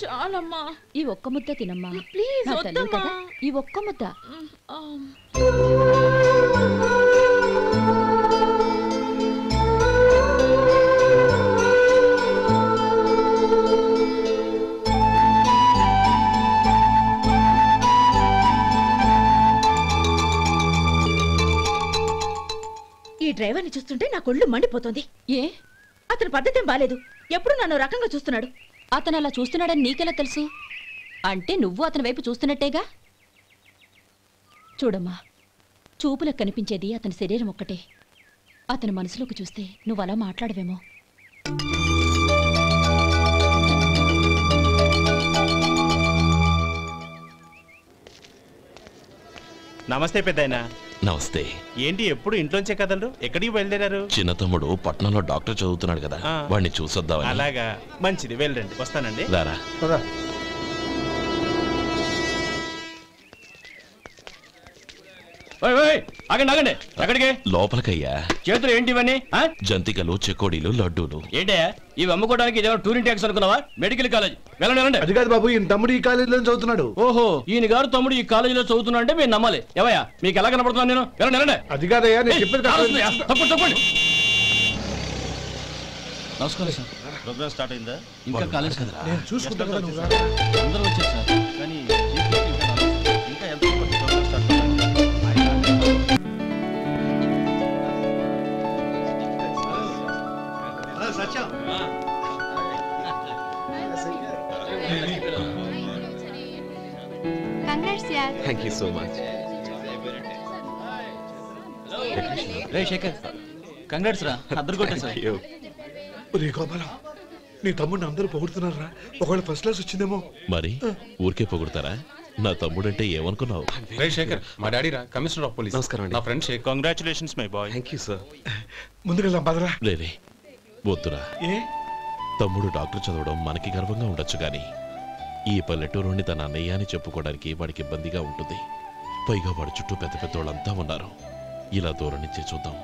చాలమ్మా, ఈ ఒక్క ముద్ద తినమ్మా ప్లీజ్. కదా ఈ ఒక్క ముద్ద. ఈ డ్రైవర్ని చూస్తుంటే నా కొళ్ళు మండిపోతుంది. ఏ అతని పద్ధతేం బాలేదు. ఎప్పుడు నన్ను రకంగా చూస్తున్నాడు. అతను అలా చూస్తున్నాడని నీకెలా తెలుసు? అంటే నువ్వు అతని వైపు చూస్తున్నట్టేగా. చూడమ్మా, చూపులకు కనిపించేది అతని శరీరం ఒక్కటే. అతని మనసులోకి చూస్తే నువ్వు అలా మాట్లాడవేమో. నమస్తే పెద్దాయనా. నమస్తే. ఏంటి ఎప్పుడు ఇంట్లోంచే కదలరు? ఎక్కడికి బయలుదేరారు? చిన్న తమ్ముడు పట్నంలో డాక్టర్ చదువుతున్నాడు కదా, వాడిని చూసొద్దామని. అలాగా, మంచిది, వెళ్ళండి. వస్తానండి. రారా. ఆగండి ఆగండి. ఎక్కడికి? లోపలికయ్యా. చేతులు ఏంటి ఇవన్నీ? జంతికలు, చెకోడీలు, లడ్డూలు. ఏంటయ్యా ఇవి అమ్ముకోవడానికి ఇదేమో టూరింగ్ ట్యాక్స్ అనుకున్నావా? Medical college. వెళ్ళండి. అది కాదు బాబు, ఈయన తమ్ముడు ఈ కాలేజీలో చదువుతున్నాడు. ఓహో, ఈయన గారు తమ్ముడు ఈ కాలేజీలో చదువుతున్నా అంటే మీరు నమ్మాలి. ఏవయ్యా మీకు ఎలా కనపడుతున్నాను నేను? వెళ్ళండి. అది కాదయ్యా, నేను చెప్పేది తప్పండి. నమస్కారం సార్. ప్రోగ్రామ్ స్టార్ట్ అయిందా? ఇంకా కాలేజ్ కదా, నేను చూసుకుంటా కదా. అందరూ వచ్చారు సార్. కానీ ఇంకా ఎంత ప్రోగ్రామ్ స్టార్ట్ అవ్వాలి? Satyam. Congrats, yaar. Thank you so much. రే శేఖర్, కంగ్రాట్స్ రా. అద్దరు కొట్టా సార్. రే గోపాలం, నీ తమ్ముడిని అందరూ పొగుడుతున్నారా? ఒకవేళ ఫస్ట్ క్లాస్ వచ్చిందేమో. మరి ఊరికే పొగుడతారా? నా తమ్ముడంటే ఏమనుకున్నావు? రే శేఖర్, మా డాడీ రా, కమిషనర్ ఆఫ్ పోలీస్. నమస్కారం అండి. నా friend Shekhar. Congratulations my boy. Thank you sir. ముందుకెళ్దాం పదరా. లేదే వద్దురా. తమ్ముడు డాక్టర్ చదవడం మనకి గర్వంగా ఉండొచ్చు కానీ ఈ పల్లెటూరుని తన అన్నయ్య అని చెప్పుకోవడానికి వాడికి ఇబ్బందిగా ఉంటుంది. పైగా వాడి చుట్టూ పెద్ద పెద్దోళ్ళంతా ఉన్నారు. ఇలా దూరం నుంచే చూద్దాం.